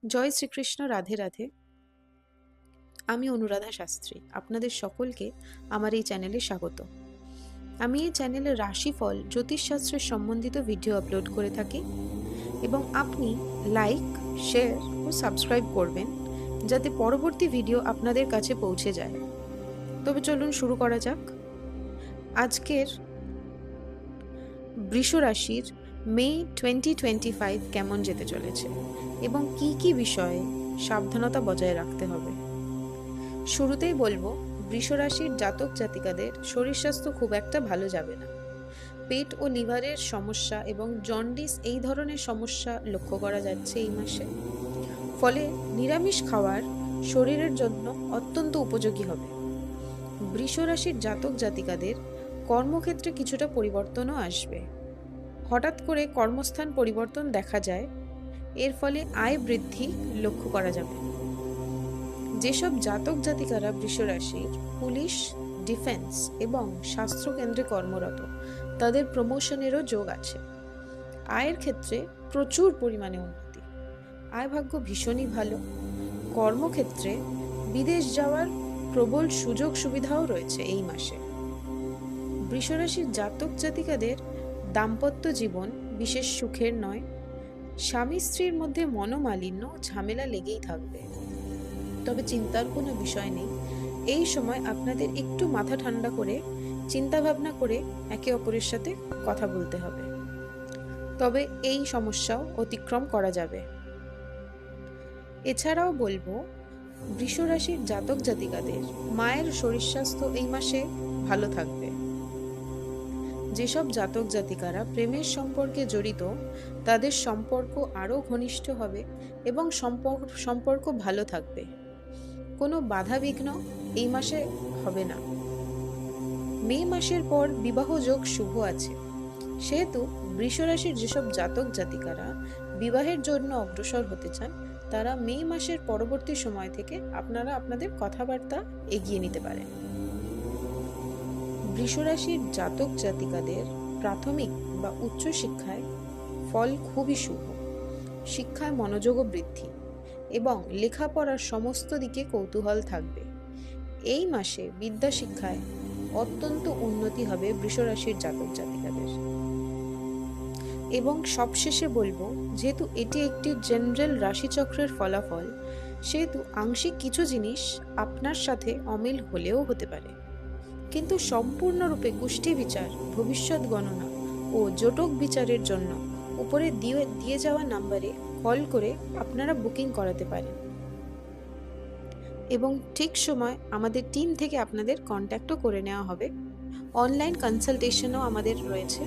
জয় শ্রীকৃষ্ণ, রাধে রাধে। আমি অনুরাধা শাস্ত্রী, আপনাদের সকলকে আমার এই চ্যানেলে স্বাগত। আমি এই চ্যানেলে রাশিফল, জ্যোতিষশাস্ত্রের সম্বন্ধিত ভিডিও আপলোড করে থাকি এবং আপনি লাইক, শেয়ার ও সাবস্ক্রাইব করবেন যাতে পরবর্তী ভিডিও আপনাদের কাছে পৌঁছে যায়। তবে চলুন শুরু করা যাক। আজকের বৃষ রাশির মে 2025 কেমন যেতে চলেছে এবং কি কি বিষয়ে সাবধানতা বজায় রাখতে হবে। শুরুতেই বলবো, বৃষ রাশির জাতক জাতিকাদের শরীর স্বাস্থ্য খুব একটা ভালো যাবে না। পেট ও লিভারের সমস্যা এবং জন্ডিস এই ধরনের সমস্যা লক্ষ্য করা যাচ্ছে এই মাসে। ফলে নিরামিষ খাওয়ার শরীরের জন্য অত্যন্ত উপযোগী হবে। বৃষ রাশির জাতক জাতিকাদের কর্মক্ষেত্রে কিছুটা পরিবর্তনও আসবে। হঠাৎ করে কর্মস্থান পরিবর্তন দেখা যায়, এর ফলে আয় বৃদ্ধি লক্ষ্য করা যাবে। যেসব জাতক জাতিকারা বৃষ রাশির পুলিশ, ডিফেন্স এবং স্বাস্থ্যকেন্দ্রে কর্মরত, তাদের প্রমোশনেরও যোগ আছে। আয়ের ক্ষেত্রে প্রচুর পরিমাণে উন্নতি, আয় ভাগ্য ভীষণই ভালো। কর্মক্ষেত্রে বিদেশ যাওয়ার প্রবল সুযোগ সুবিধাও রয়েছে এই মাসে। বৃষ রাশির জাতক জাতিকাদের দাম্পত্য জীবন বিশেষ সুখের নয়। স্বামী স্ত্রীর মধ্যে মনোমালিন্য, ঝামেলা লেগেই থাকবে। তবে চিন্তার কোনো বিষয় নেই, এই সময় আপনাদের একটু মাথা ঠান্ডা করে চিন্তা ভাবনা করে একে অপরের সাথে কথা বলতে হবে, তবে এই সমস্যাও অতিক্রম করা যাবে। এছাড়াও বলবো, বৃষ রাশির জাতক জাতিকাদের মায়ের শরীর স্বাস্থ্য এই মাসে ভালো থাকবে। যেসব জাতক জাতিকারা প্রেমের সম্পর্কে জড়িত, তাদের সম্পর্ক আরও ঘনিষ্ঠ হবে এবং সম্পর্ক ভালো থাকবে। কোনো বাধা বিঘ্ন এই মাসে হবে না। মে মাসের পর বিবাহ যোগ শুভ আছে, সেহেতু বৃষ রাশির যেসব জাতক জাতিকারা বিবাহের জন্য অগ্রসর হতে চান, তারা মে মাসের পরবর্তী সময় থেকে আপনারা আপনাদের কথাবার্তা এগিয়ে নিতে পারেন। বৃষ রাশির জাতক জাতিকাদের প্রাথমিক বা উচ্চ শিক্ষায় ফল খুবই শুভ। শিক্ষায় মনোযোগও বৃদ্ধি এবং লেখাপড়ার সমস্ত দিকে কৌতূহল থাকবে। এই মাসে বিদ্যা শিক্ষায় অত্যন্ত উন্নতি হবে বৃষ রাশির জাতক জাতিকাদের। এবং সবশেষে বলবো, যেহেতু এটি একটি জেনারেল রাশিচক্রের ফলাফল, সেহেতু আংশিক কিছু জিনিস আপনার সাথে অমিল হলেও হতে পারে, কিন্তু সম্পূর্ণরূপে কুষ্টি বিচার, ভবিষ্যৎ গণনা ও জটক বিচারের জন্য উপরে দিয়ে যাওয়া নাম্বারে কল করে আপনারা বুকিং করাতে পারেন এবং ঠিক সময় আমাদের টিম থেকে আপনাদের কন্ট্যাক্টও করে নেওয়া হবে। অনলাইন কনসালটেশনও আমাদের রয়েছে।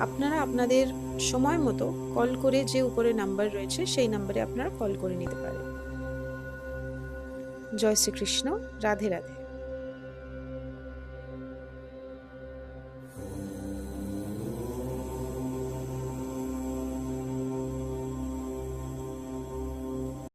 আপনারা আপনাদের সময় মতো কল করে, যে উপরে নাম্বার রয়েছে সেই নাম্বারে আপনারা কল করে নিতে পারেন। জয় শ্রীকৃষ্ণ, রাধে রাধে।